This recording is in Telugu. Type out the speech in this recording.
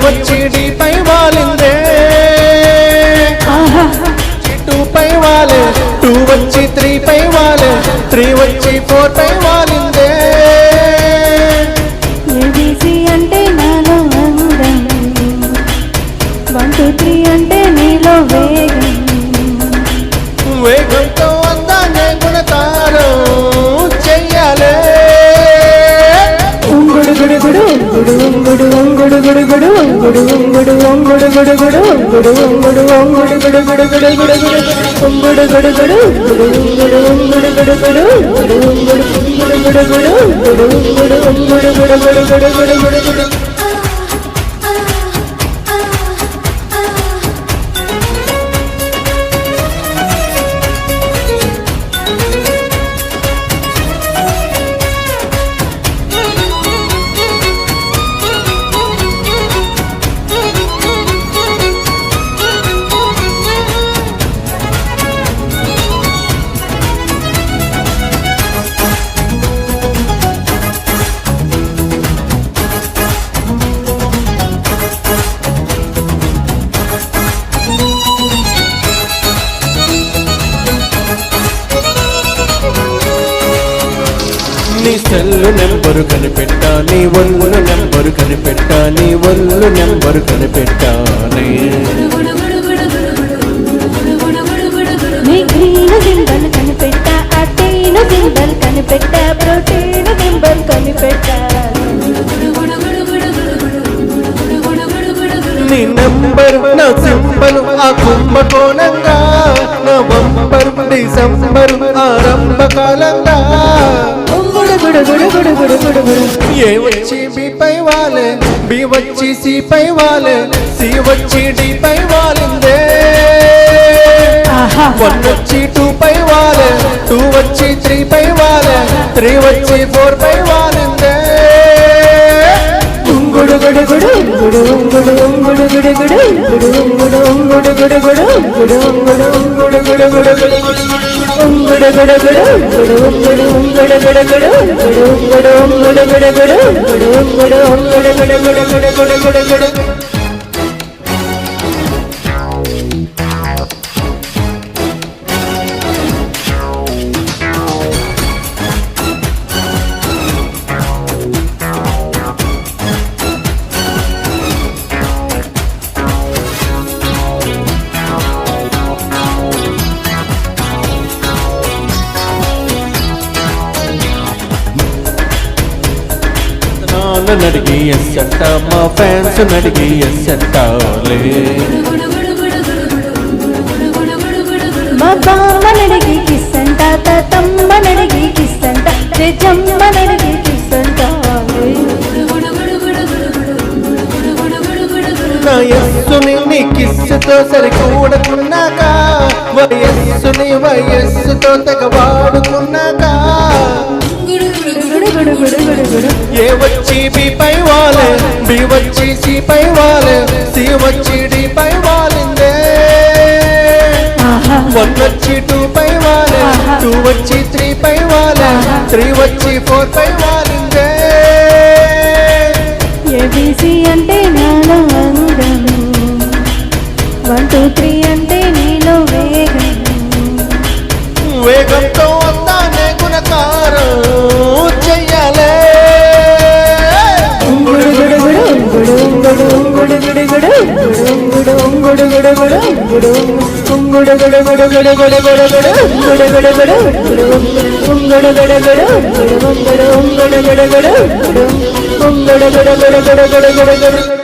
వచ్చి డి పై వాలిందే 2 పై వాలే 2 వచ్చి 3 పై వాలే 3 వచ్చి 4 పై వాలిందే ఏబీసీ అంటే నాలో అందం 1 2 3 అంటే నీలో వేగం వేగంతో అందాన్ని గుణతారం చెయ్యాలే ఉంగుడు గుడు గుడు గుడు ఉంగుడు ఉంగుడు గుడు గుడు గుడు ఉంగుడు ఉంగుడు గుడు గుడు గుడు ఉంగుడు ఉంగుడు గుడు గుడు గుడు గుడు గుడు ఉంగుడు గుడు గుడు గుడు ఉంగుడు ఉంగుడు గుడు గుడు గుడు ఉంగుడు ఉంగుడు గుడు గుడు గుడు ఉంగుడు ఉంగుడు గుడు గుడు గుడు గుడు గుడు గుడు నీ సెల్లు నెంబరు కనిపెట్టా నీ ఒళ్ళు నెంబరు కనిపెట్టా నీ ఒళ్ళు నెంబరు కనిపెట్టానే నీ గ్రీన్ సింబల్ కనిపెట్టా అటైన్ సింబల్ కనిపెట్టా ప్రోటీన్ సింబల్ కనిపెట్టా నీ నెంబరు నా సింబలు ఆ కుంభకోణంగా నవంబర్ డిసెంబర్ ఆరంభకాలంగా ఏ వచ్చి బి పై వాలే బి వచ్చి సి పై వాలే సి వచ్చి డి పై వాలిందే 1 వచ్చి 2 పై వాలే 2 వచ్చి 3 పై వాలే 3 వచ్చి 4 పై వాలిందే ఉంగుడు గుడు గుడు గుడు ఉంగుడు ఉంగుడు గుడు గుడు గుడు ఉంగుడు ఉంగుడు గుడు గుడు గుడు ఉంగుడు ఉంగుడు గుడు గుడు గుడు ఉంగుడు గుడు గుడు గుడు ఉంగుడు ఉంగుడు గుడు గుడు గుడు ఉంగుడు ఉంగుడు గుడు గుడు గుడు ఉంగుడు ఉంగుడు గుడు గుడు గుడు గుడు గుడు గుడు నడిగి ఎస్ అంట మా ఫ్యాన్స్ నడిగి ఎస్ అంటాలే మా బామ్మ నడిగి కిస్ అంట తమ్మ నడిగి కిస్ అంట జమ్మ నడిగి కిస్ అంట నా యస్సుని నీ కిస్సుతో సరికూడకున్నాక వయస్సుని వయస్సుతో తెగ వాడుకున్నాక ఏ వచ్చి బి పై వాలే బి వచ్చి సి పై వాలే సి వచ్చి డి పై వాలిందే 1 వచ్చి 2 పై వాలే 2 వచ్చి 3 పై వాలే 3 వచ్చి 4 పై వాలిందే ఏబీసీ అంటే నాలో అందం 1 2 3 అంటే నీలో వేగం వేగంతో అందానే గుణకారం చెయ్యాలే ఉంగుడు గుడు గుడు గుడు ఉంగుడు ఉంగుడు గుడు గుడు గుడు ఉంగుడు గుడు గుడు గుడు ఉంగుడు గుడు గుడు గుడు గుడు గుడు గుడు గుడు గుడు గుడు గుడు ఉంగుడు గుడు గుడు గుడు ఉంగుడు ఉంగుడు గుడు గుడు గుడు ఉంగుడు గుడు గుడు గుడు గుడు గుడు గుడు